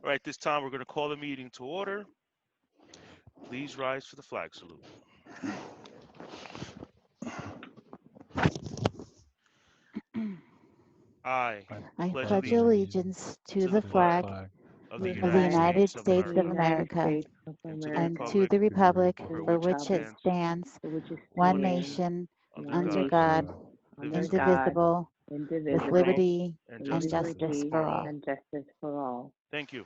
All right, this time we're going to call the meeting to order. Please rise for the flag salute. I I pledge pledge allegiance allegiance to to the the flag flag of the of the United United States of States of America United America States of and to the and America, to republic the republic for for which it which it stands, stands, to which it one stands, nation, under one under God, God, nation, under God, indivisible, with indivisible, liberty and with and justice justice liberty for for all. all. and justice for all. Thank you.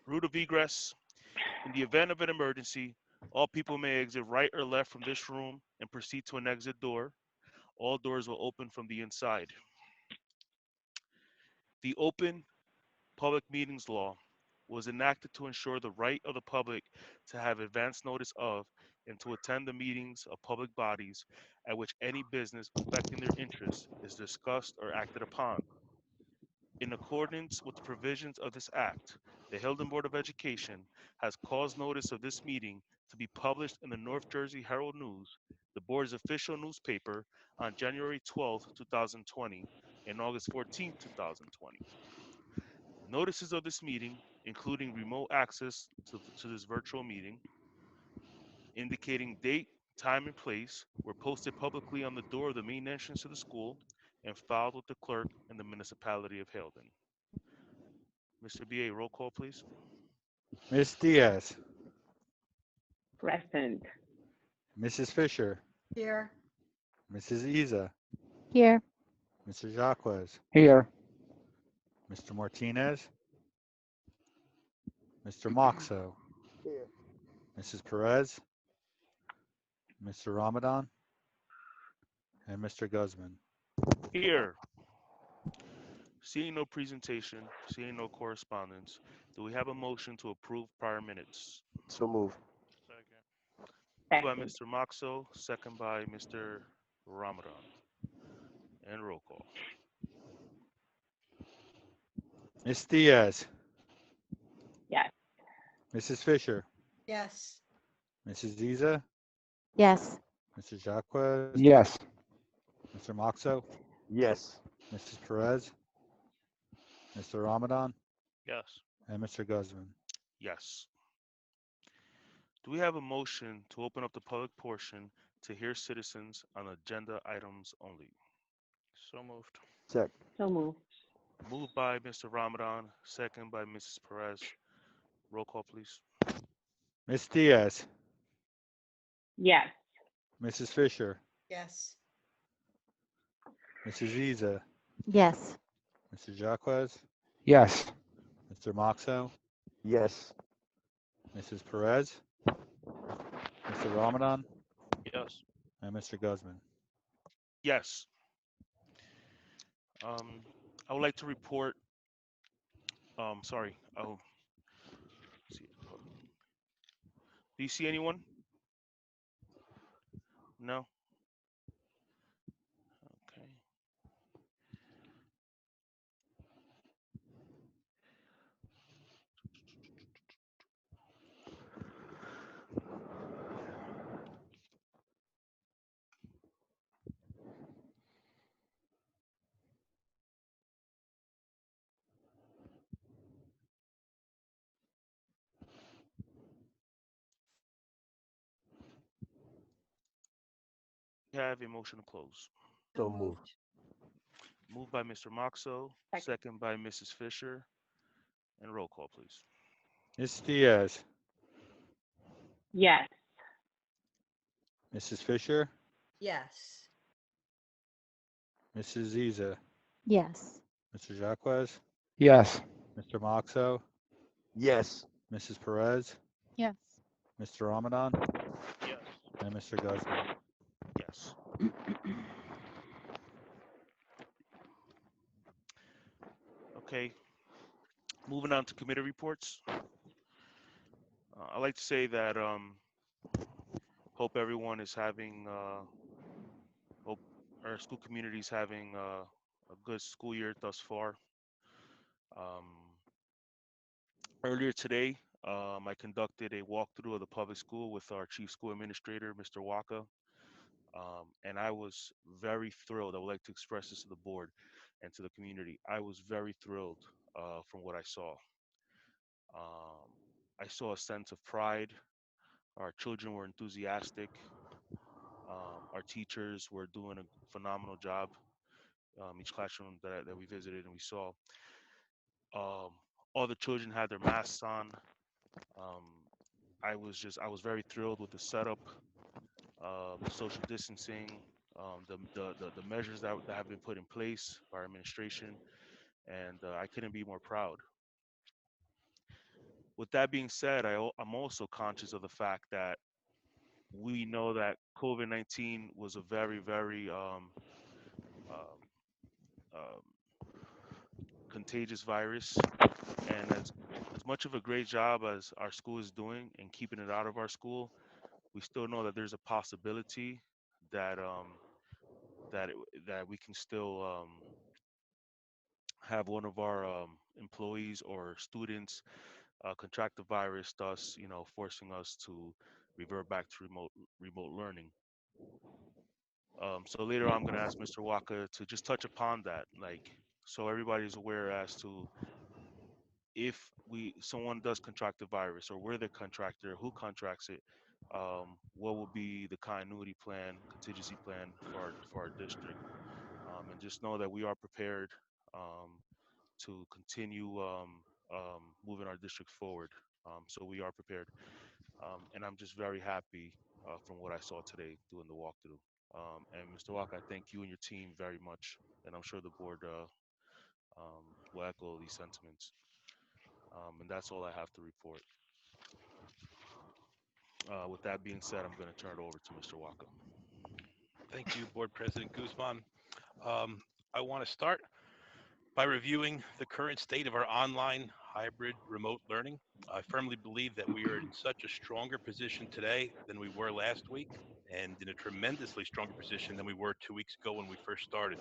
Route of egress. In the event of an emergency, all people may exit right or left from this room and proceed to an exit door. All doors will open from the inside. The Open Public Meetings Law was enacted to ensure the right of the public to have advance notice of and to attend the meetings of public bodies at which any business affecting their interests is discussed or acted upon. In accordance with the provisions of this act, the Hilden Board of Education has caused notice of this meeting to be published in the North Jersey Herald News, the board's official newspaper, on January 12, 2020 and August 14, 2020. Notices of this meeting, including remote access to this virtual meeting, indicating date, time, and place, were posted publicly on the door of the main entrance to the school and filed with the clerk in the municipality of Hilden. Mr. BA, roll call, please. Miss Diaz, Present. Mrs. Fisher, Here. Mrs. Isa, Here. Mr. Jacquez, Here. Mr. Martinez, Mr. Moxo, Mrs. Perez, Mr. Ramadan, and Mr. Guzman. Here. Seeing no presentation, seeing no correspondence, do we have a motion to approve prior minutes? So moved. Moved by Second. Mr. Moxo, second by Mr. Ramadan. And roll call. Miss Diaz, Yes. Mrs. Fisher, Yes. Mrs. Isa, Yes. Mr. Jacquez, Yes. Mr. Moxo, Yes. Mrs. Perez, Mr. Ramadan, Yes. and Mr. Guzman. Yes. Do we have a motion to open up the public portion to hear citizens on agenda items only? So moved. Check. So moved. Moved by Mr. Ramadan, second by Mrs. Perez. Roll call, please. Miss Diaz, Yes. Mrs. Fisher, Yes. Mrs. Isa, Yes. Mr. Jacquez, Yes. Mr. Moxo, Yes. Mrs. Perez, Mr. Ramadan, Yes. and Mr. Guzman. Yes. I would like to report. Sorry. Oh, see. Do you see anyone? No. Okay. We have a motion to close. So moved. Moved by Mr. Moxo, Second. second by Mrs. Fisher, and roll call, please. Miss Diaz, Yes. Mrs. Fisher, Yes. Mrs. Isa, Yes. Mr. Jacquez, Yes. Mr. Moxo, Yes. Mrs. Perez, Yes. Mr. Ramadan, Yes. and Mr. Guzman. Yes. Okay. Moving on to committee reports. I'd like to say that hope everyone is having hope our school community is having a good school year thus far. Um, Earlier today, I conducted a walkthrough of the public school with our chief school administrator, Mr. Waka. And I was very thrilled. I would like to express this to the board and to the community. I was very thrilled from what I saw. Um, I saw a sense of pride. Our children were enthusiastic. Our teachers were doing a phenomenal job. Each classroom that we visited and we saw, um, all the children had their masks on. Um, I was very thrilled with the setup, the social distancing, the measures that have been put in place by our administration, and I couldn't be more proud. With that being said, I'm also conscious of the fact that we know that COVID-19 was a very, very um, um, contagious virus, and as much of a great job as our school is doing in keeping it out of our school, we still know that there's a possibility that that we can still have one of our employees or students contract the virus, thus forcing us to revert back to remote learning. So later on, I'm going to ask Mr. Walker to just touch upon that, like so everybody's aware as to if someone does contract the virus or we're the contractor, who contracts it, what will be the continuity plan, contingency plan for our district, and just know that we are prepared to continue moving our district forward. So we are prepared, and I'm just very happy from what I saw today doing the walkthrough. And Mr. Walker, I thank you and your team very much, and I'm sure the board will echo these sentiments. And that's all I have to report. With that being said, I'm going to turn it over to Mr. Walker. Thank you, Board President Guzman. Um, I want to start by reviewing the current state of our online hybrid remote learning. I firmly believe that we are in such a stronger position today than we were last week, and in a tremendously stronger position than we were 2 weeks ago when we first started.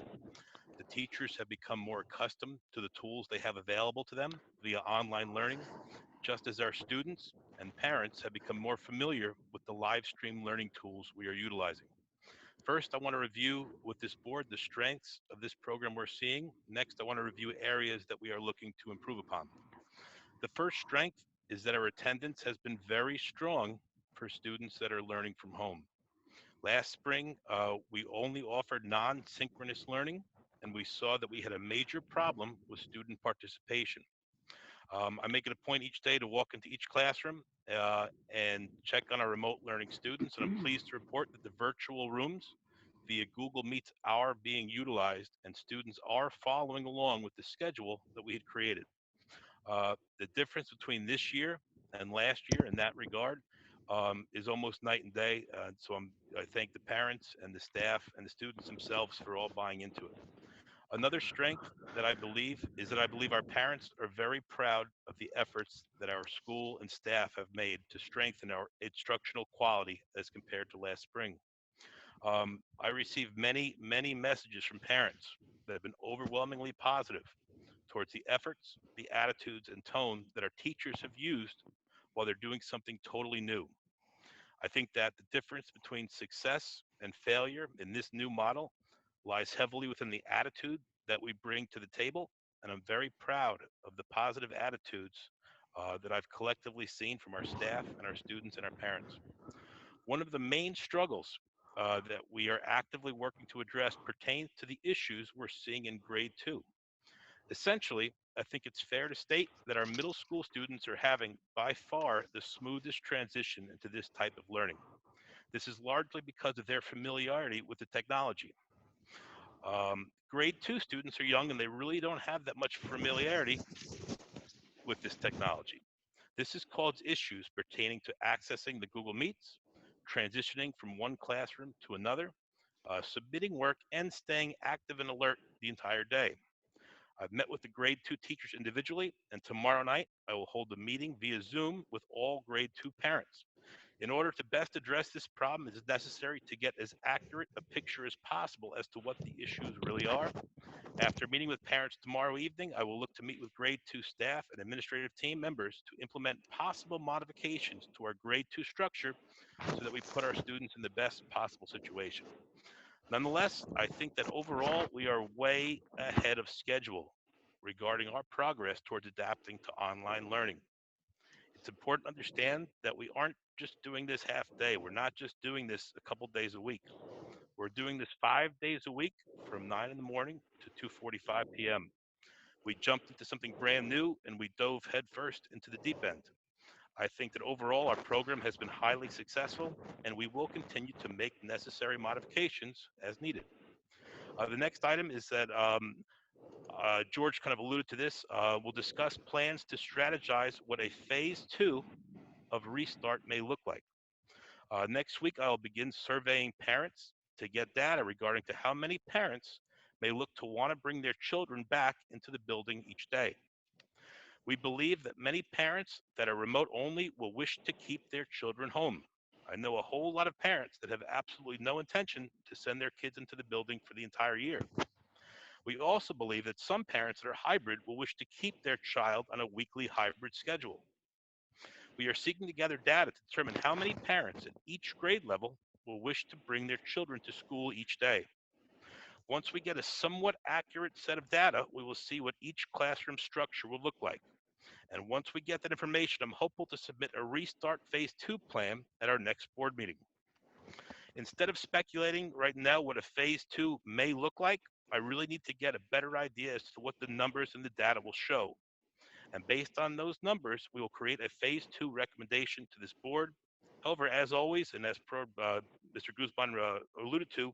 The teachers have become more accustomed to the tools they have available to them via online learning, just as our students and parents have become more familiar with the live stream learning tools we are utilizing. First, I want to review with this board the strengths of this program we're seeing. Next, I want to review areas that we are looking to improve upon. The first strength is that our attendance has been very strong for students that are learning from home. Last spring, we only offered non-synchronous learning, and we saw that we had a major problem with student participation. I make it a point each day to walk into each classroom and check on our remote learning students, and I'm pleased to report that the virtual rooms via Google Meets are being utilized, and students are following along with the schedule that we had created. The difference between this year and last year in that regard is almost night and day. I thank the parents and the staff and the students themselves for all buying into it. Another strength that I believe is that I believe our parents are very proud of the efforts that our school and staff have made to strengthen our instructional quality as compared to last spring. I received many, many messages from parents that have been overwhelmingly positive towards the efforts, the attitudes, and tone that our teachers have used while they're doing something totally new. I think that the difference between success and failure in this new model lies heavily within the attitude that we bring to the table, and I'm very proud of the positive attitudes that I've collectively seen from our staff and our students and our parents. One of the main struggles that we are actively working to address pertains to the issues we're seeing in grade 2. Essentially, I think it's fair to state that our middle school students are having by far the smoothest transition into this type of learning. This is largely because of their familiarity with the technology. Grade 2 students are young and they really don't have that much familiarity with this technology. This has caused issues pertaining to accessing the Google Meets, transitioning from one classroom to another, submitting work, and staying active and alert the entire day. I've met with the grade 2 teachers individually, and tomorrow night I will hold a meeting via Zoom with all grade 2 parents. In order to best address this problem, it is necessary to get as accurate a picture as possible as to what the issues really are. After meeting with parents tomorrow evening, I will look to meet with grade 2 staff and administrative team members to implement possible modifications to our grade 2 structure so that we put our students in the best possible situation. Nonetheless, I think that overall we are way ahead of schedule regarding our progress towards adapting to online learning. It's important to understand that we aren't just doing this half day. We're not just doing this a couple days a week. We're doing this 5 days a week from 9 in the morning to 2:45 p.m. We jumped into something brand new and we dove headfirst into the deep end. I think that overall our program has been highly successful and we will continue to make necessary modifications as needed. The next item is that George kind of alluded to this. We'll discuss plans to strategize what a phase 2 of restart may look like. Next week, I'll begin surveying parents to get data regarding to how many parents may look to want to bring their children back into the building each day. We believe that many parents that are remote only will wish to keep their children home. I know a whole lot of parents that have absolutely no intention to send their kids into the building for the entire year. We also believe that some parents that are hybrid will wish to keep their child on a weekly hybrid schedule. We are seeking to gather data to determine how many parents at each grade level will wish to bring their children to school each day. Once we get a somewhat accurate set of data, we will see what each classroom structure will look like. And once we get that information, I'm hopeful to submit a restart phase 2 plan at our next board meeting. Instead of speculating right now what a phase 2 may look like, I really need to get a better idea as to what the numbers and the data will show. And based on those numbers, we will create a phase 2 recommendation to this board. However, as always, and as Mr. Guzman alluded to,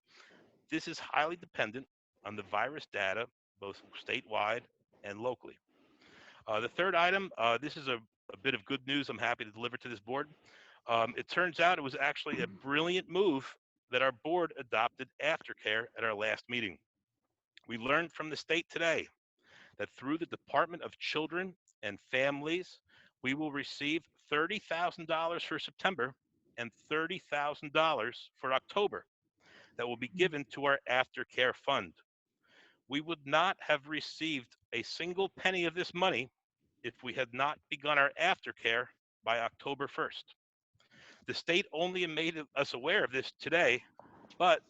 this is highly dependent on the virus data, both statewide and locally. The third item, this is a bit of good news I'm happy to deliver to this board. It turns out it was actually a brilliant move that our board adopted aftercare at our last meeting. We learned from the state today that through the Department of Children and Families, we will receive $30,000 for September and $30,000 for October that will be given to our aftercare fund. We would not have received a single penny of this money if we had not begun our aftercare by October 1st. The state only made us aware of this today, but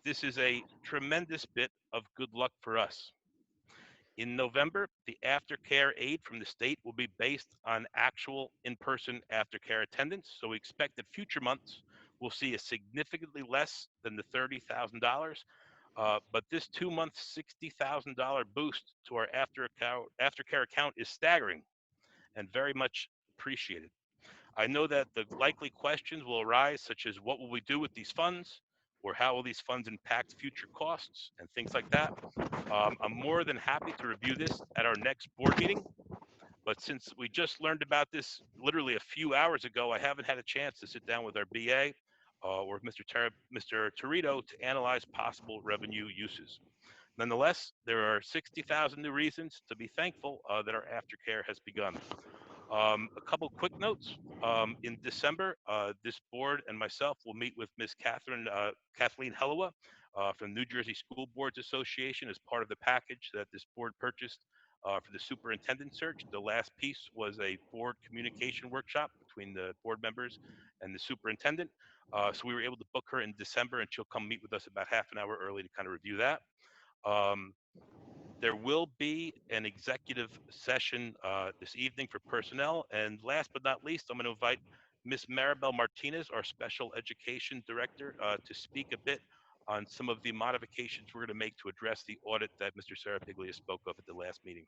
this is a tremendous bit of good luck for us. In November, the aftercare aid from the state will be based on actual in-person aftercare attendance. So we expect that future months will see a significantly less than the $30,000. But this 2-month $60,000 boost to our aftercare account is staggering and very much appreciated. I know that the likely questions will arise, such as what will we do with these funds, or how will these funds impact future costs and things like that. I'm more than happy to review this at our next board meeting, but since we just learned about this literally a few hours ago, I haven't had a chance to sit down with our BA or Mr. Torito to analyze possible revenue uses. Nonetheless, there are 60,000 new reasons to be thankful that our aftercare has begun. A couple quick notes. In December, this board and myself will meet with Ms. Kathleen Hellowa from New Jersey School Boards Association as part of the package that this board purchased for the superintendent search. The last piece was a board communication workshop between the board members and the superintendent. So we were able to book her in December, and she'll come meet with us about half an hour early to kind of review that. There will be an executive session this evening for personnel. And last but not least, I'm going to invite Ms. Maribel Martinez, our special education director, to speak a bit on some of the modifications we're going to make to address the audit that Mr. Serapiglia spoke of at the last meeting.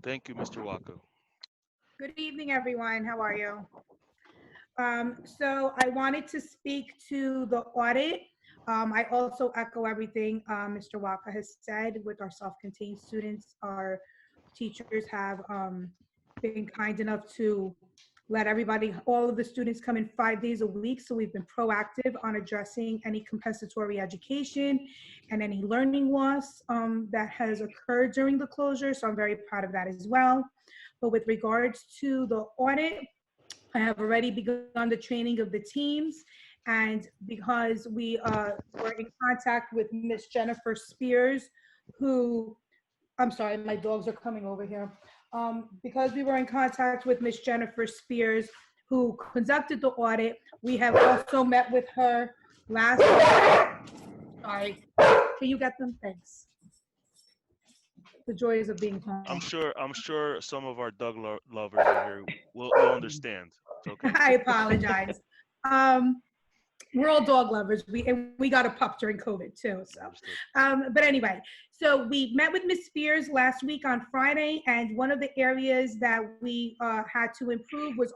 Thank you, Mr. Walker. Good evening, everyone. How are you? So I wanted to speak to the audit. I also echo everything Mr. Waka has said with our self-contained students. Our teachers have been kind enough to let everybody, all of the students come in 5 days a week. So we've been proactive on addressing any compensatory education and any learning loss that has occurred during the closure. So I'm very proud of that as well. But with regards to the audit, I have already begun the training of the teams. And because we were in contact with Miss Jennifer Spears, who, I'm sorry, my dogs are coming over here. Because we were in contact with Miss Jennifer Spears, who conducted the audit, we have also met with her last. Sorry, can you get them? Thanks. The joys of being home. I'm sure some of our lovers in here will understand. It's okay. I apologize. Um, we're all dog lovers. We got a pup during COVID too. So, Understood. but anyway, so we met with Ms. Spears last week on Friday, and one of the areas that we had to improve was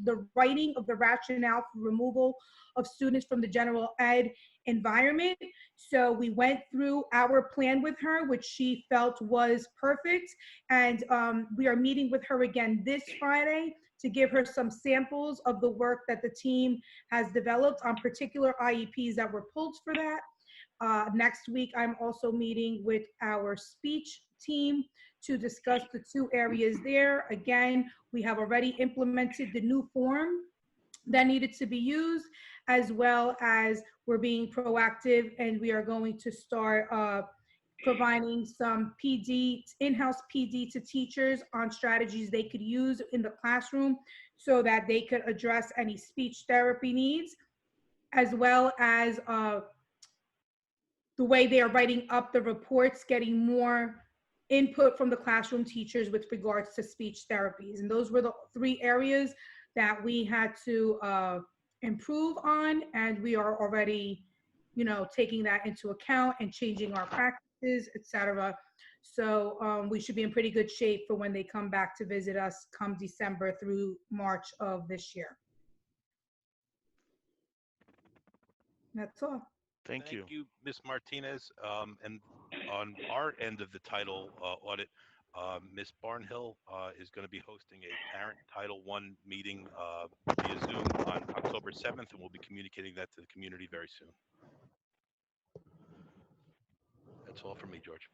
the writing of the rationale for removal of students from the general ed environment. So we went through our plan with her, which she felt was perfect, and we are meeting with her again this Friday to give her some samples of the work that the team has developed on particular IEPs that were pulled for that. Next week, I'm also meeting with our speech team to discuss the two areas there. Again, we have already implemented the new form that needed to be used, as well as we're being proactive and we are going to start providing some PD, in-house PD to teachers on strategies they could use in the classroom so that they could address any speech therapy needs, as well as the way they are writing up the reports, getting more input from the classroom teachers with regards to speech therapies. And those were the three areas that we had to improve on, and we are already, taking that into account and changing our practices, etc. So we should be in pretty good shape for when they come back to visit us come December through March of this year. That's all. Thank you. Ms. Martinez. And on our end of the title audit, Ms. Barnhill is going to be hosting a parent Title I meeting via Zoom on October 7th, and we'll be communicating that to the community very soon. That's all for me, George.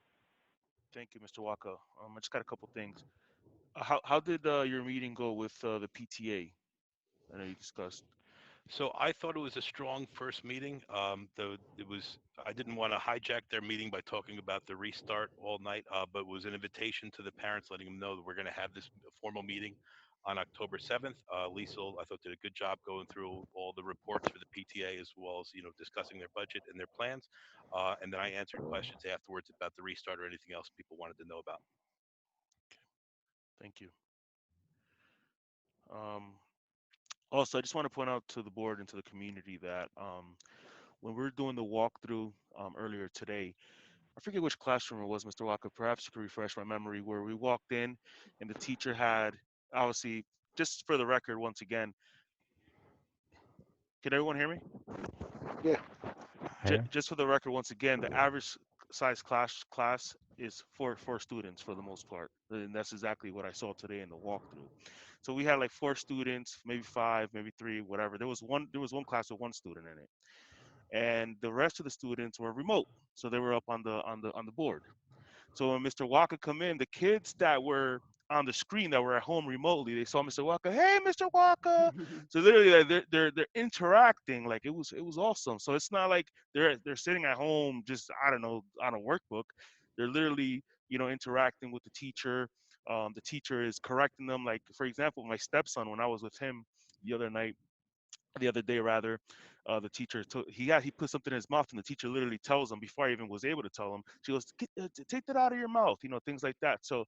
Thank you, Mr. Waka. I just got a couple things. How did your meeting go with the PTA? I know you discussed. So I thought it was a strong first meeting. Though I didn't want to hijack their meeting by talking about the restart all night, but it was an invitation to the parents, letting them know that we're going to have this formal meeting on October 7th. Lisa, I thought, did a good job going through all the reports for the PTA, as well as discussing their budget and their plans. And then I answered questions afterwards about the restart or anything else people wanted to know about. Thank you. Also, I just want to point out to the board and to the community that when we were doing the walkthrough earlier today, I forget which classroom it was, Mr. Walker. Perhaps you could refresh my memory, where we walked in and the teacher had, obviously, just for the record, once again, can everyone hear me? Yeah. Just for the record, once again, the average size class is four students for the most part, and that's exactly what I saw today in the walkthrough. So we had like 4 students, maybe 5, maybe 3, whatever. There was one class with 1 student in it, and the rest of the students were remote, so they were up on the board. So when Mr. Walker come in, the kids that were on the screen that were at home remotely, they saw Mr. Walker. Hey, Mr. Walker! So literally, like, they're interacting. Like it was awesome. So it's not like they're sitting at home just, I don't know, on a workbook. They're literally interacting with the teacher. The teacher is correcting them. Like, for example, my stepson, when I was with him the other night, the other day rather, the teacher he put something in his mouth, and the teacher literally tells him before I even was able to tell him. She goes, take that out of your mouth, things like that. So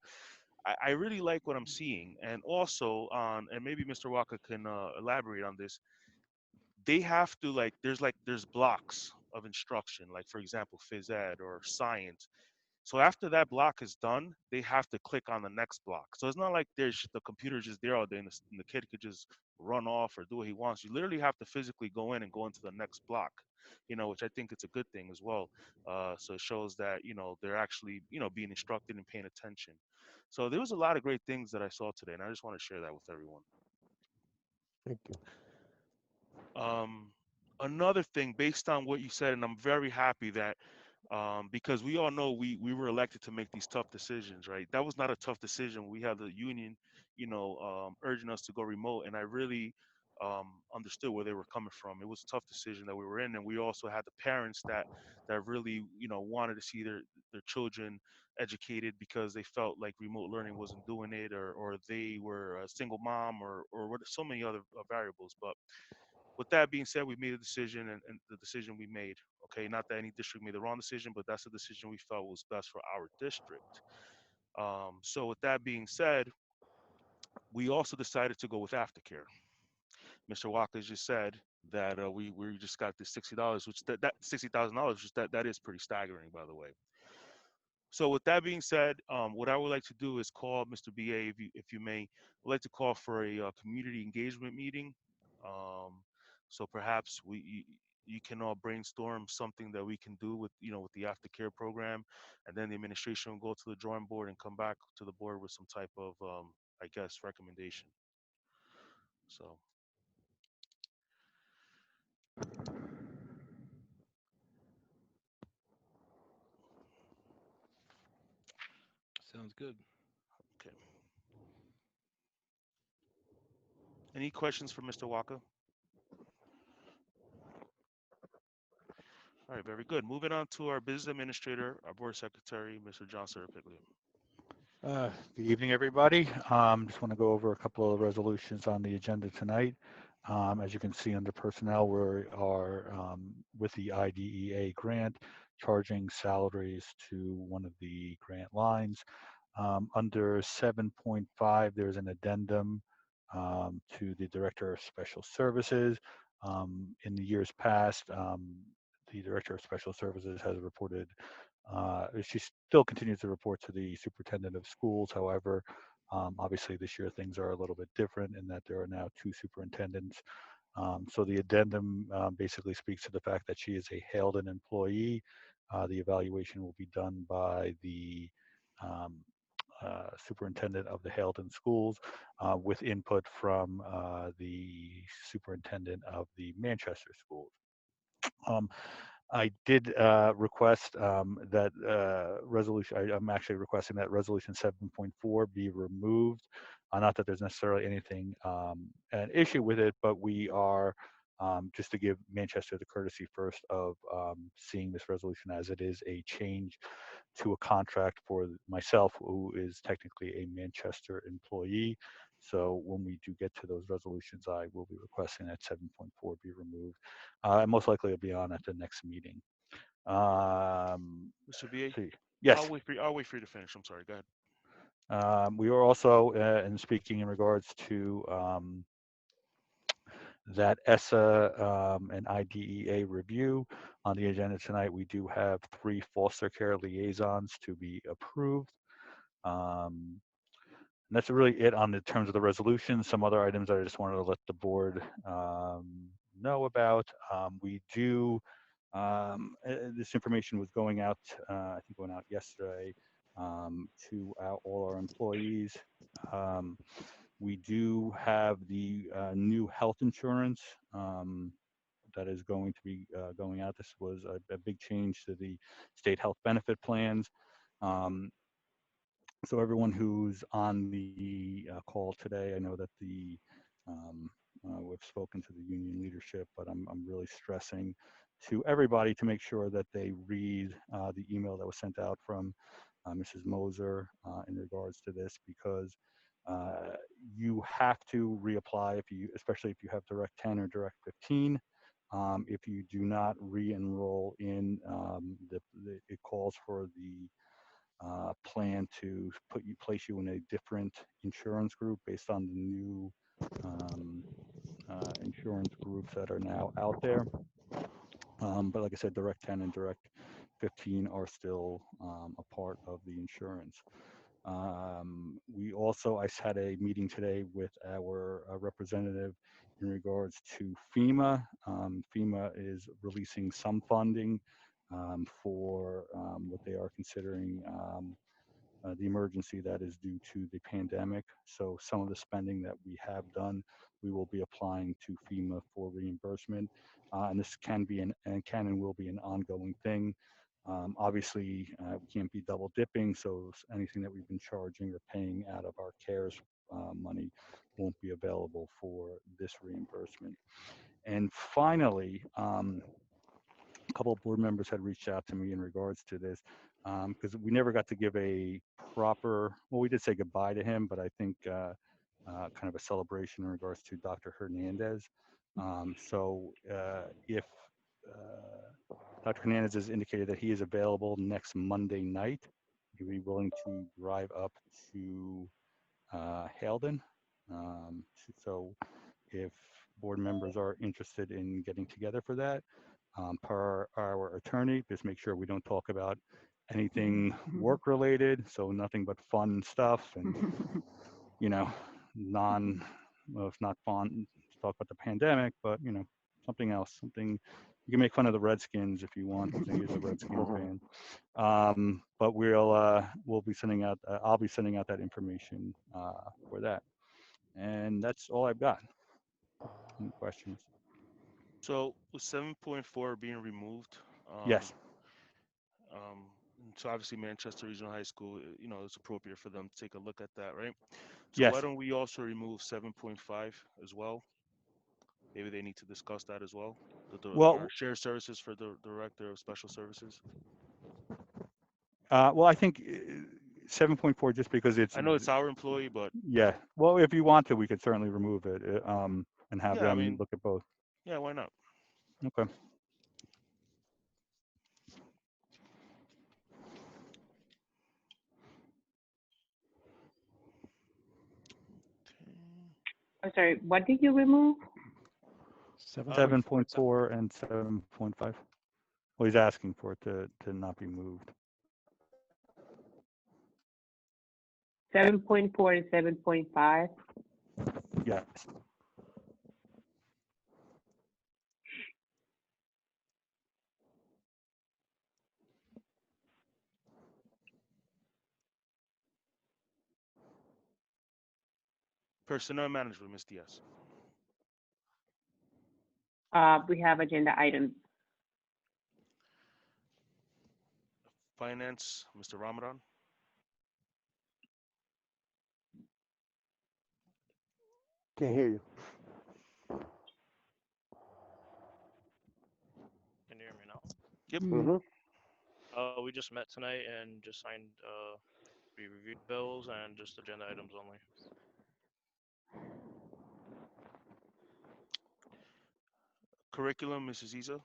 I really like what I'm seeing. And also on, and maybe Mr. Walker can elaborate on this, they have to, there's blocks of instruction, like for example phys ed or science. So after that block is done, they have to click on the next block. So it's not like the computer just there all day, and the kid could just run off or do what he wants. You literally have to physically go in and go into the next block, which I think it's a good thing as well. So it shows that they're actually being instructed and paying attention. So there was a lot of great things that I saw today, and I just want to share that with everyone. Thank you. Another thing, based on what you said, and I'm very happy that because we all know we were elected to make these tough decisions, right? That was not a tough decision. We had the union, urging us to go remote, and I really understood where they were coming from. It was a tough decision that we were in, and we also had the parents that really, wanted to see their children educated because they felt like remote learning wasn't doing it, or they were a single mom, or what, so many other variables. But with that being said, we made a decision, and the decision we made, okay, not that any district made the wrong decision, but that's the decision we felt was best for our district. So with that being said, we also decided to go with aftercare. Mr. Walker just said that we just got this $60, which that $60,000, which that is pretty staggering, by the way. So with that being said, what I would like to do is call Mr. BA, if you may, I'd like to call for a community engagement meeting. Um, so perhaps you can all brainstorm something that we can do with with the aftercare program, and then the administration will go to the drawing board and come back to the board with some type of I guess recommendation. So Sounds good. okay. Any questions for Mr. Walker? All right, very good. Moving on to our business administrator, our board secretary, Mr. John Serapiglia. Good evening, everybody. Just want to go over a couple of resolutions on the agenda tonight. As you can see under personnel, we are with the IDEA grant, charging salaries to one of the grant lines. Under 7.5, there's an addendum to the Director of Special Services. In the years past, the Director of Special Services has reported, she still continues to report to the Superintendent of Schools. However, obviously this year things are a little bit different in that there are now two superintendents. So the addendum basically speaks to the fact that she is a Halden employee. The evaluation will be done by the um, superintendent of the Halden schools with input from the superintendent of the Manchester schools. Um, I did request that resolution. I'm actually requesting that resolution 7.4 be removed. Not that there's necessarily anything an issue with it, but we are just to give Manchester the courtesy first of seeing this resolution as it is a change to a contract for myself, who is technically a Manchester employee. So when we do get to those resolutions, I will be requesting that 7.4 be removed. And most likely it'll be on at the next meeting. Mr. BA, See. Yes. I'll wait for you to finish. I'm sorry. Go ahead. We are also, in speaking in regards to that ESSA and IDEA review on the agenda tonight, we do have 3 foster care liaisons to be approved. Um, and that's really it on the terms of the resolution. Some other items that I just wanted to let the board know about. We do, this information was going out, I think going out yesterday to all our employees. Um, we do have the new health insurance that is going to be going out. This was a big change to the state health benefit plans. Um, so everyone who's on the call today, I know that we've spoken to the union leadership, but I'm really stressing to everybody to make sure that they read the email that was sent out from Mrs. Moser in regards to this, because you have to reapply if you, especially if you have Direct 10 or Direct 15. If you do not re-enroll in it calls for the plan to place you in a different insurance group based on the new um, insurance groups that are now out there. But like I said, Direct 10 and Direct 15 are still a part of the insurance. We also, I had a meeting today with our representative in regards to FEMA. FEMA is releasing some funding for what they are considering the emergency that is due to the pandemic. So some of the spending that we have done, we will be applying to FEMA for reimbursement. And this can be and will be an ongoing thing. Obviously, we can't be double dipping, so anything that we've been charging or paying out of our CARES money won't be available for this reimbursement. And finally, a couple of board members had reached out to me in regards to this because we never got to give a proper, well, we did say goodbye to him, but I think kind of a celebration in regards to Dr. Hernandez. If Dr. Hernandez has indicated that he is available next Monday night, he'd be willing to drive up to Halden. So if board members are interested in getting together for that, per our attorney, just make sure we don't talk about anything work related. So nothing but fun stuff and, you know, well, it's not fun to talk about the pandemic, but, you know, something else, something you can make fun of the Redskins if you want, because he's a Redskins fan. But we'll be sending out, I'll be sending out that information for that. And that's all I've got. Any questions? So with 7.4 being removed, Yes. um, so obviously Manchester Regional High School, you know, it's appropriate for them to take a look at that, right? So why Yes. don't we also remove 7.5 as well? Maybe they need to discuss that as well. Our Well, shared services for the director of special services. I think 7.4 just because it's I know it's our employee, but yeah. Well, if you want to, we could certainly remove it and have yeah, I them mean, look at both. yeah, why not? Okay. I'm sorry, what did you remove? 7.4 and 7.5. Well, he's asking for it to not be moved. 7.4 and 7.5. Yes. Personnel management, Ms. Diaz. We have agenda items. Finance, Mr. Ramadan. Can't hear you. Can you hear me now? Yep. Mm-hmm. We just met tonight and just signed, we reviewed bills and just agenda items only. Curriculum, Mrs. Isa.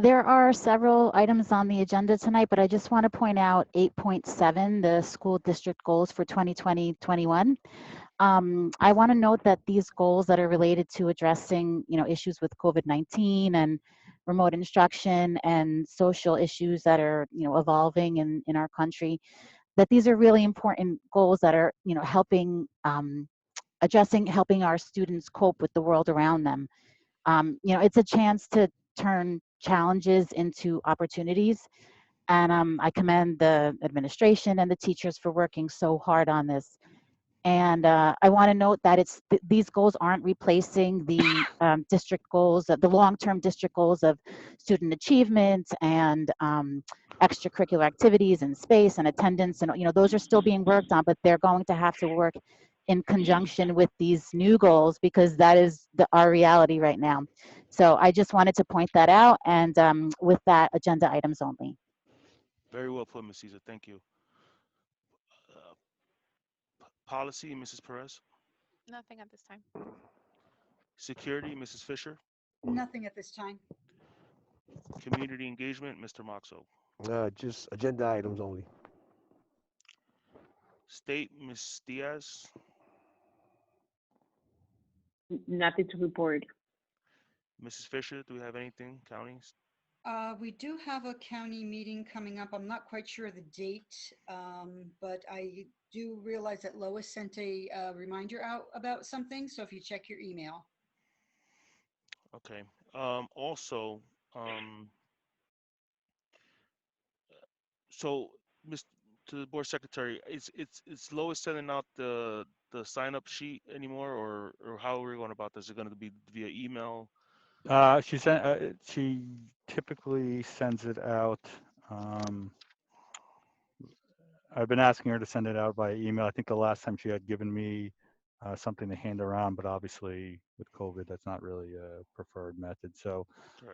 There are several items on the agenda tonight, but I just want to point out 8.7, the school district goals for 2020-21. I want to note that these goals that are related to addressing, issues with COVID-19 and remote instruction and social issues that are, evolving in our country, that these are really important goals that are, helping helping our students cope with the world around them. It's a chance to turn challenges into opportunities. And I commend the administration and the teachers for working so hard on this. And I want to note that these goals aren't replacing the district goals, the long-term district goals of student achievement and extracurricular activities and space and attendance. And those are still being worked on, but they're going to have to work in conjunction with these new goals because that is our reality right now. So I just wanted to point that out. And with that, agenda items only. Very well put, Ms. Isa. Thank you. Uh, Policy, Mrs. Perez. Nothing at this time. Security, Mrs. Fisher. Nothing at this time. Community engagement, Mr. Moxo. Just agenda items only. State, Ms. Diaz. Nothing to report. Mrs. Fisher, do we have anything? Counties? We do have a county meeting coming up. I'm not quite sure of the date, but I do realize that Lois sent a reminder out about something. So if you check your email. Okay. Also, so, Ms. to the board secretary, it's Lois sending out the sign up sheet anymore, or how are we going about this? Is it going to be via email? She typically sends it out. I've been asking her to send it out by email. I think the last time she had given me something to hand around, but obviously with COVID, that's not really a preferred method. So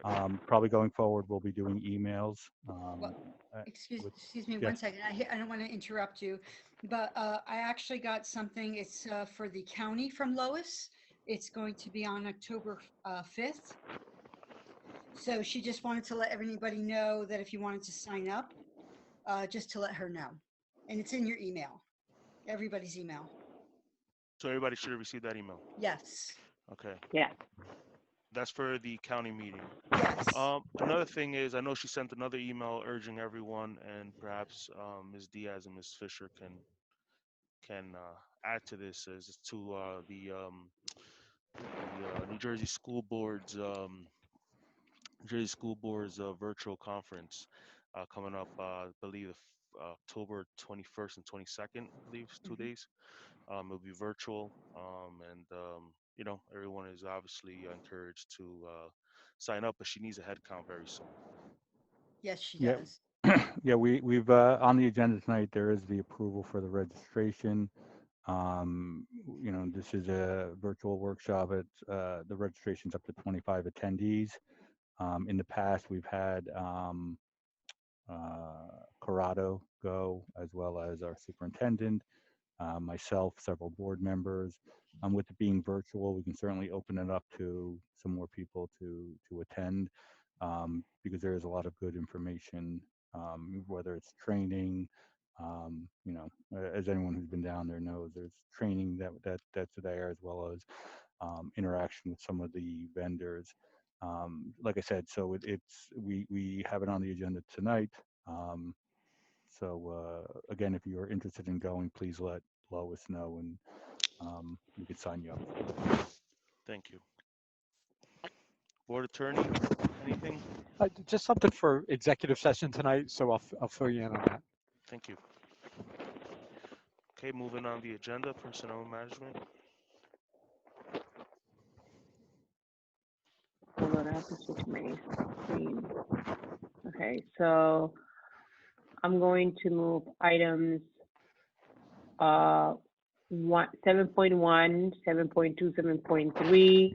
Right. probably going forward, we'll be doing emails. Well, Uh, with excuse me one yes, second. I don't want to interrupt you, but I actually got something. It's for the county from Lois. It's going to be on October 5th. So she just wanted to let everybody know that if you wanted to sign up, just to let her know. And it's in your email, everybody's email. So everybody should have received that email. Yes, Okay. Yeah. That's for the county meeting. yes. Another thing is, I know she sent another email urging everyone, and perhaps Ms. Diaz and Ms. Fisher can add to this as to the New Jersey School Board's virtual conference coming up. I believe October 21st and 22nd. I believe it's 2 days. It'll be virtual, and everyone is obviously encouraged to sign up, but she needs a head count very soon. Yes, she yeah, does. yeah. We've on the agenda tonight. There is the approval for the registration. This is a virtual workshop. The registration's up to 25 attendees. In the past, we've had Corrado go, as well as our superintendent, myself, several board members. With it being virtual, we can certainly open it up to some more people to attend, because there is a lot of good information, whether it's training. As anyone who's been down there knows, there's training that's there, as well as interaction with some of the vendors. Like I said, so we have it on the agenda tonight. Um, again, if you're interested in going, please let Lois know, and we could sign you up for it. Thank you. Board Attorney, anything? Just something for executive session tonight, so I'll fill you in on that. Thank you. Okay, moving on the agenda, personnel management. Hold on, I have to switch my screen. Okay, so I'm going to move items 7.1, 7.2, 7.3,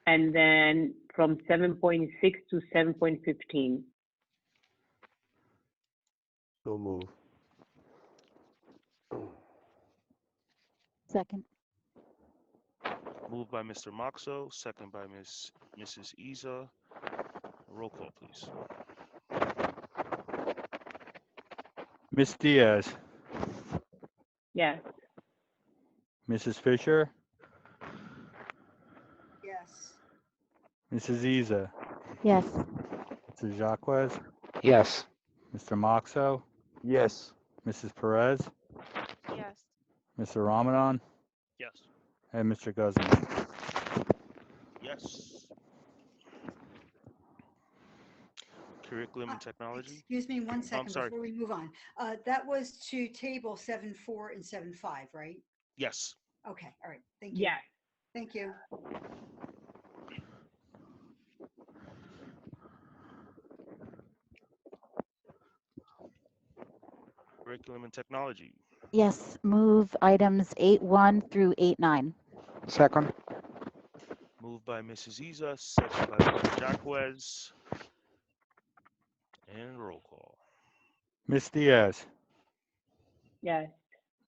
and then from 7.6 to 7.15. So move. Second. Moved by Mr. Moxo, second by Mrs. Isa. Roll call, please. Miss Diaz, Yes. Mrs. Fisher, Yes. Mrs. Isa, Yes. Mr. Jacquez, Yes. Mr. Moxo, Yes. Mrs. Perez, Yes. Mr. Ramadan, Yes. and Mr. Guzman. Yes. Curriculum and technology. Excuse me one second sorry. before we move on. That was to table 7.4 and 7.5, right? Yes. Okay, all right, thank you. Yes. Thank you. Curriculum and technology. Yes. Move items 8.1 through 8.9. Second. Moved by Mrs. Isa, second by Mr. Jacquez. And roll call. Miss Diaz, Yes.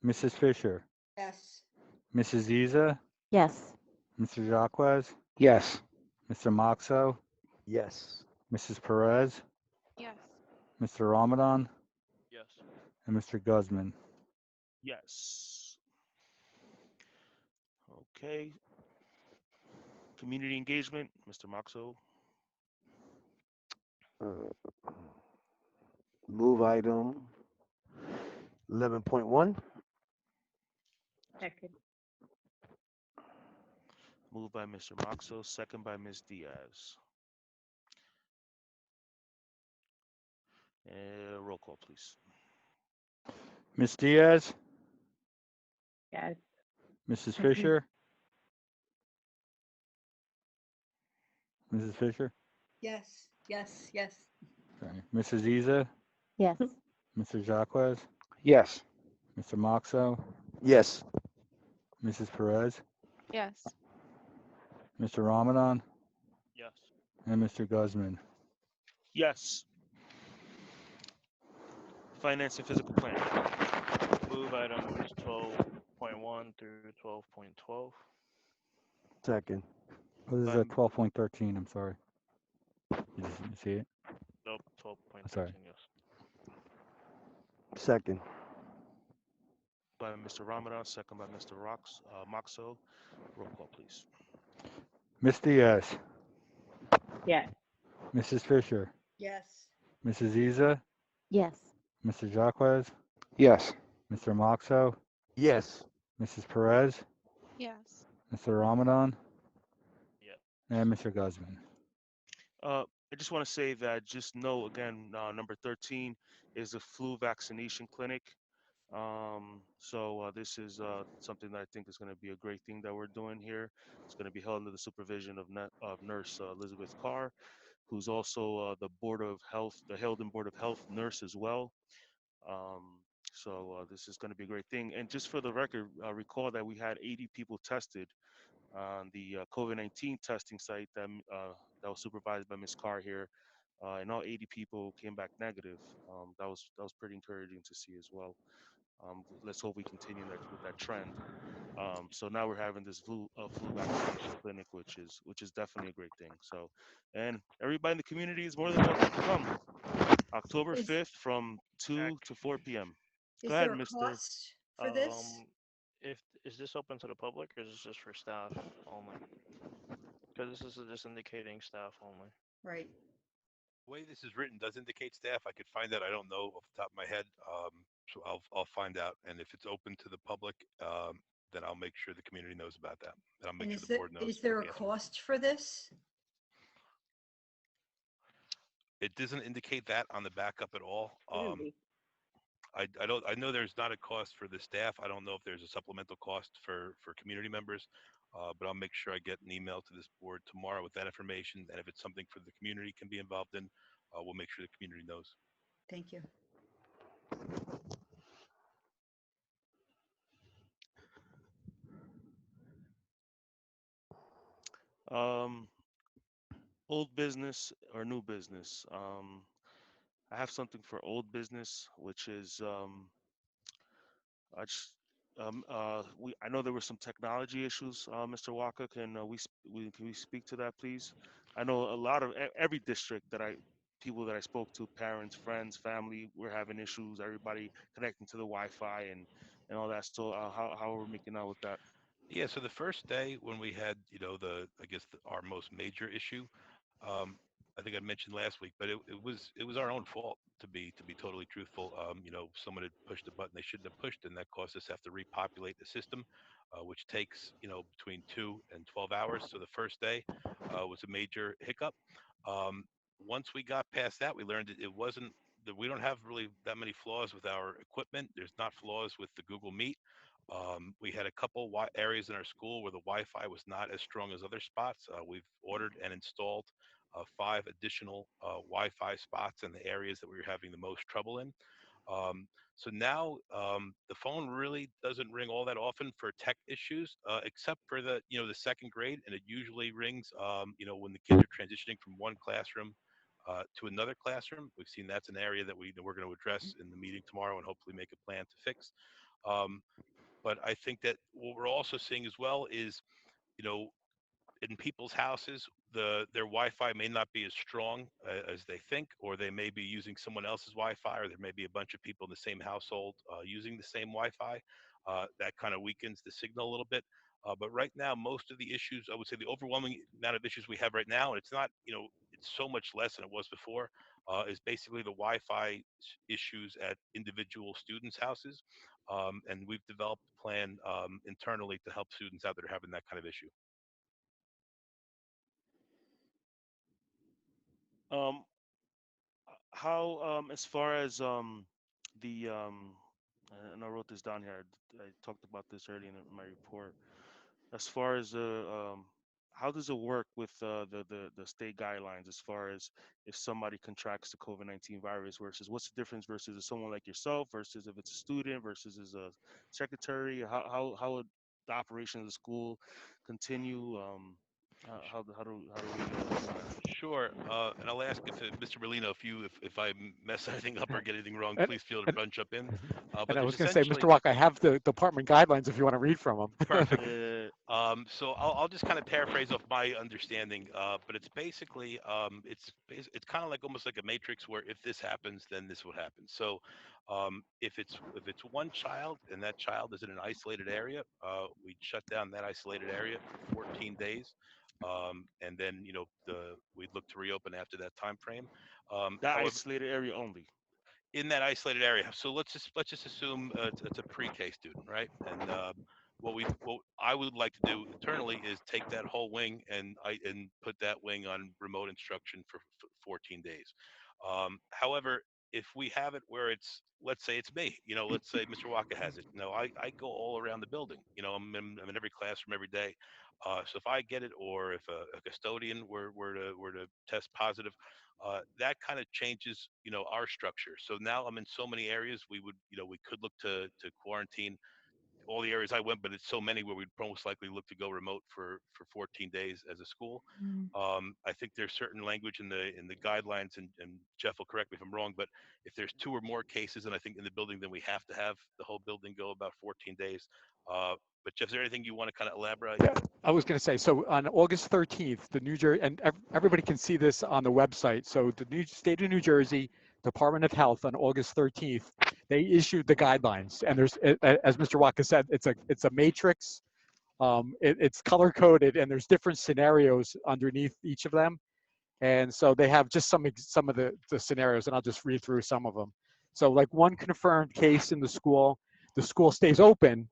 Mrs. Fisher, Yes. Mrs. Isa, Yes. Mr. Jacquez, Yes. Mr. Moxo, Yes. Mrs. Perez, Yes. Mr. Ramadan, Yes. and Mr. Guzman. Yes. Okay. Community engagement, Mr. Moxo. Uh, Move item 11.1. Second. Moved by Mr. Moxo, second by Ms. Diaz. Roll call, please. Miss Diaz, Yes. Mrs. Fisher, Mrs. Fisher? Yes, yes, yes. Okay. Mrs. Isa? Yes. Mr. Jacquez? Yes. Mr. Moxo? Yes. Mrs. Perez? Yes. Mr. Ramadan? Yes. And Mr. Guzman. Yes. Finance and physical plan. Move items 12.1 through 12.12. Second. Oh, this is By, at 12.13. I'm sorry. You see it? Nope, Sorry. 12.13, yes. Second. by Mr. Ramadan, second by Mr. Moxo. Roll call, please. Ms. Diaz? Yes. Mrs. Fisher? Yes. Mrs. Isa? Yes. Mr. Jacquez? Yes. Mr. Moxo? Yes. Mrs. Perez? Yes. Mr. Ramadan? Yep. And Mr. Guzman. I just want to say that just know again, number 13 is a flu vaccination clinic. So this is something that I think is going to be a great thing that we're doing here. It's going to be held under the supervision of Nurse Elizabeth Carr, who's also the Board of Health, the Heldon Board of Health nurse as well. Um, so this is going to be a great thing. And just for the record, recall that we had 80 people tested on the COVID-19 testing site that was supervised by Ms. Carr here, and all 80 people came back negative. That was pretty encouraging to see as well. Let's hope we continue that with that trend. So now we're having this flu vaccination clinic, which is definitely a great thing. So, and everybody in the community is more than welcome to come. October Is 5th from 2 to 4 p.m. Go is ahead, there a Mr. cost for this? Um, if is this open to the public or is this just for staff only? Because this is just indicating staff only. Right. The way this is written does indicate staff. I could find that. I don't know off the top of my head. So I'll find out. And if it's open to the public, then I'll make sure the community knows about that. And I'll make And sure the board knows is what there a the answer is. cost for this? It doesn't indicate that on the backup at all. Shouldn't be. I don't. I know there's not a cost for the staff. I don't know if there's a supplemental cost for community members, but I'll make sure I get an email to this board tomorrow with that information. And if it's something for the community can be involved in, we'll make sure the community knows. Thank you. Um, Old business or new business? I have something for old business, which is I just I know there were some technology issues. Mr. Walker, can we speak to that, please? I know a lot of every district that people that I spoke to, parents, friends, family, we're having issues. Everybody connecting to the Wi-Fi and all that. So how are we making out with that? Yeah, so the first day when we had, I guess our most major issue, I think I mentioned last week, but it was our own fault to be totally truthful. Someone had pushed a button they shouldn't have pushed, and that caused us to have to repopulate the system, which takes between 2 and 12 hours. So the first day was a major hiccup. Um, Once we got past that, we learned it wasn't that we don't have really that many flaws with our equipment. There's not flaws with the Google Meet. We had a couple areas in our school where the Wi-Fi was not as strong as other spots. We've ordered and installed 5 additional Wi-Fi spots in the areas that we were having the most trouble in. So now the phone really doesn't ring all that often for tech issues, except for the second grade, and it usually rings, when the kids are transitioning from one classroom to another classroom. We've seen that's an area that we're going to address in the meeting tomorrow and hopefully make a plan to fix. Um, but I think that what we're also seeing as well is, you know, in people's houses, their Wi-Fi may not be as strong as they think, or they may be using someone else's Wi-Fi, or there may be a bunch of people in the same household using the same Wi-Fi. That kind of weakens the signal a little bit. But right now, most of the issues, I would say, the overwhelming amount of issues we have right now, and it's not, it's so much less than it was before, is basically the Wi-Fi issues at individual students' houses. And we've developed a plan internally to help students out that are having that kind of issue. Um, how as far as the and I wrote this down here. I talked about this earlier in my report. As far as how does it work with the state guidelines as far as if somebody contracts the COVID-19 virus versus what's the difference versus someone like yourself versus if it's a student versus as a secretary? How would the operation of the school continue? How do we run that? Sure. And I'll ask if Mr. Merlino, if I mess anything up or get anything wrong, And, please feel to and, bunch up in. But and I there's was going to say, essentially Mr. Walk, I have the department guidelines if you want to read from them. perfect. So I'll just kind of paraphrase off my understanding, but it's basically it's kind of like almost like a matrix where if this happens, then this would happen. So if it's one child and that child is in an isolated area, we'd shut down that isolated area for 14 days, and then we'd look to reopen after that time frame. That However, isolated area only. in that isolated area. So let's just assume it's a pre-K student, right? And what I would like to do internally is take that whole wing and put that wing on remote instruction for 14 days. However, if we have it where it's, let's say it's me, let's say Mr. Waka has it. I go all around the building. I'm in every classroom every day. So if I get it, or if a custodian were to test positive, that kind of changes, our structure. So now I'm in so many areas, we could look to quarantine all the areas I went, but it's so many where we'd most likely look to go remote for 14 days as a school. Mm. I think there's certain language in the guidelines, and Jeff will correct me if I'm wrong, but if there's two or more cases, and I think in the building, then we have to have the whole building go about 14 days. But Jeff, is there anything you want to kind of elaborate? Yeah, I was going to say, so on August 13th, the New Jersey, and everybody can see this on the website. So the new state of New Jersey Department of Health on August 13th, they issued the guidelines. And there's, as Mr. Waka said, it's a matrix. It's color coded, and there's different scenarios underneath each of them. And so they have just some of the scenarios, and I'll just read through some of them. So like one confirmed case in the school stays open.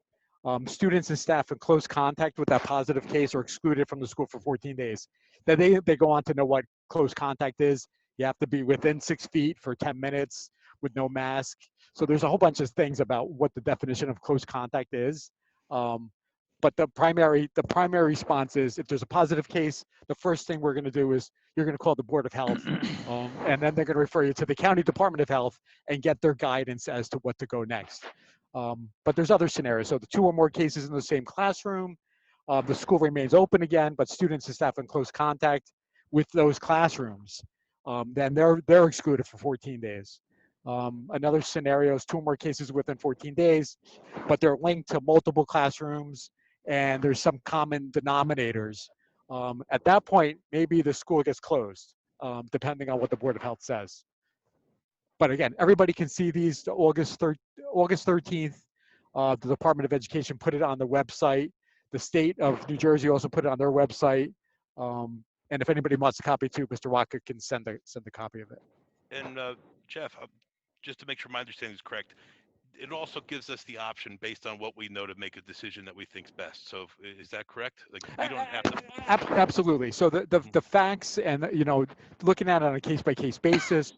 Students and staff in close contact with that positive case are excluded from the school for 14 days. Then they go on to know what close contact is. You have to be within 6 feet for 10 minutes with no mask. So there's a whole bunch of things about what the definition of close contact is. Um, but the primary response is, if there's a positive case, the first thing we're going to do is you're going to call the Board of Health, and then they're going to refer you to the County Department of Health and get their guidance as to what to go next. But there's other scenarios. So the two or more cases in the same classroom, the school remains open again, but students and staff in close contact with those classrooms, then they're excluded for 14 days. Another scenario is two or more cases within 14 days, but they're linked to multiple classrooms and there's some common denominators. At that point, maybe the school gets closed, depending on what the Board of Health says. But again, everybody can see these. August 13th, the Department of Education put it on the website. The state of New Jersey also put it on their website. And if anybody wants a copy too, Mr. Walker can send a copy of it. And Jeff, just to make sure my understanding is correct, it also gives us the option based on what we know to make a decision that we think's best. So is that correct? Like, we don't have to. Absolutely. So the facts, and looking at it on a case by case basis,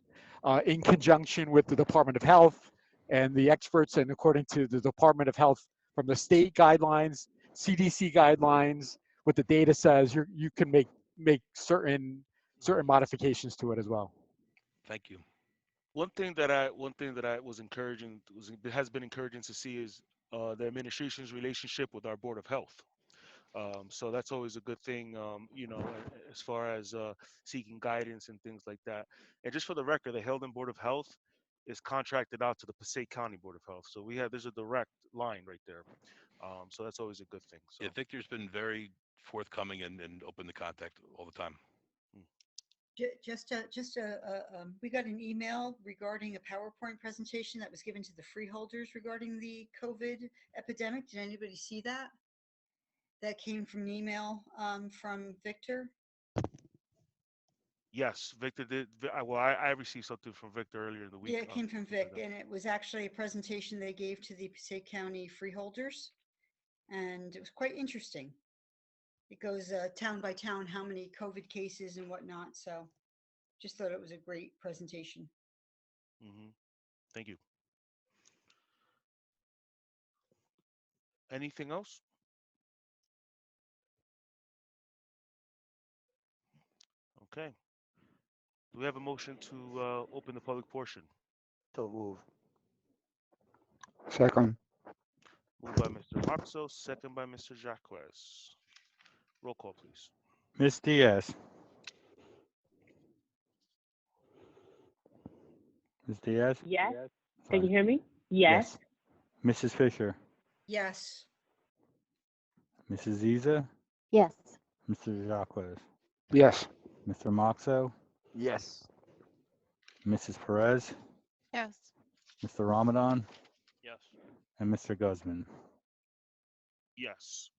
in conjunction with the Department of Health and the experts, and according to the Department of Health from the state guidelines, CDC guidelines, what the data says, you can make certain modifications to it as well. Thank you. One thing that I was encouraging has been encouraging to see is the administration's relationship with our Board of Health. So that's always a good thing, as far as seeking guidance and things like that. And just for the record, the Heldon Board of Health is contracted out to the Passaic County Board of Health. So there's a direct line right there. So that's always a good thing. So Yeah, Victor's been very forthcoming and open to contact all the time. We got an email regarding a PowerPoint presentation that was given to the freeholders regarding the COVID epidemic. Did anybody see that? That came from an email from Victor. yes, Victor did. Well, I received something from Victor earlier in the week. Yeah, it came from Vic, and it was actually a presentation they gave to the Passaic County freeholders, and it was quite interesting. It goes town by town, how many COVID cases and whatnot. So just thought it was a great presentation. Thank you. Anything else? Okay. Do we have a motion to open the public portion? So move. Second. Moved by Mr. Moxo, second by Mr. Jacques. Roll call, please. Ms. Diaz. Ms. Diaz? Yes. Sorry. Can you hear me? Yes. Mrs. Fisher? Yes. Mrs. Ziza? Yes. Mr. Jacques? Yes. Mr. Moxo? Yes. Mrs. Perez? Yes. Mr. Ramadan? Yes. And Mr. Guzman? Yes.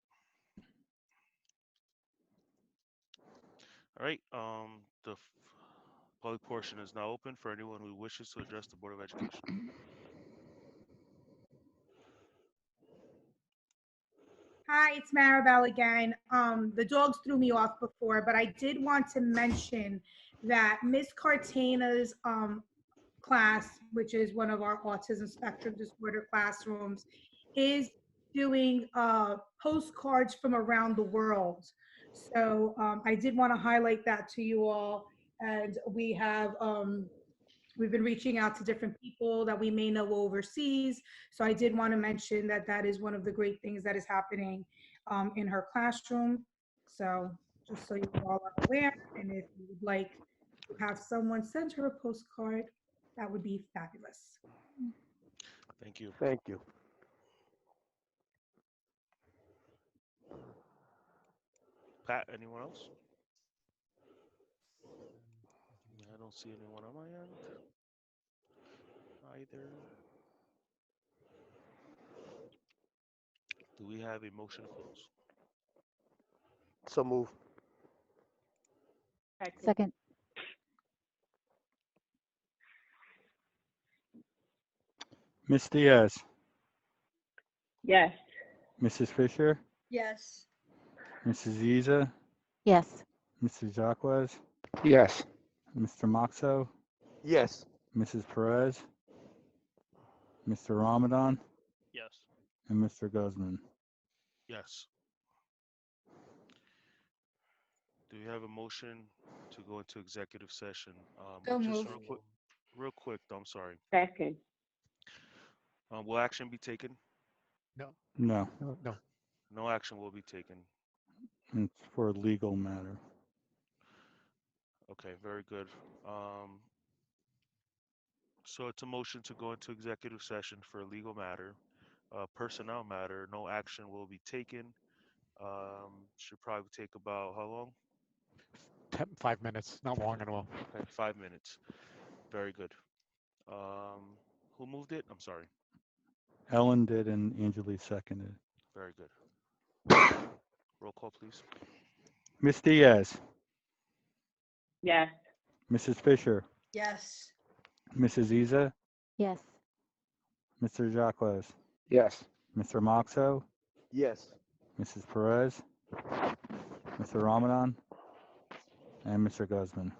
All right. The public portion is now open for anyone who wishes to address the Board of Education. Hi, it's Maribel again. The dogs threw me off before, but I did want to mention that Miss Cartana's class, which is one of our autism spectrum disorder classrooms, is doing postcards from around the world. So I did want to highlight that to you all. And we've been reaching out to different people that we may know overseas. So I did want to mention that that is one of the great things that is happening in her classroom. So just so you all are aware, and if you would like to have someone send her a postcard, that would be fabulous. Thank you. Thank you. Pat, anyone else? I don't see anyone on my end either. Do we have a motion to close? So move. Second. Ms. Diaz? Yes. Mrs. Fisher? Yes. Mrs. Ziza? Yes. Mr. Jacques? Yes. Mr. Moxo? Yes. Mrs. Perez? Mr. Ramadan? Yes. And Mr. Guzman? Yes. Do we have a motion to go into executive session? So Just moved. real quick, I'm sorry. Second. Will action be taken? No. No, No. No. No action will be taken. it's for a legal matter. Okay, very good. So it's a motion to go into executive session for a legal matter, personnel matter. No action will be taken. Should probably take about how long? 5 minutes, not long at all. Okay, 5 minutes. Very good. Who moved it? I'm sorry. Ellen did and Anjali seconded. Very good. Roll call, please. Ms. Diaz? Yes. Mrs. Fisher? Yes. Mrs. Ziza? Yes. Mr. Jacques? Yes. Mr. Moxo? Yes. Mrs. Perez? Mr. Ramadan? And Mr. Guzman?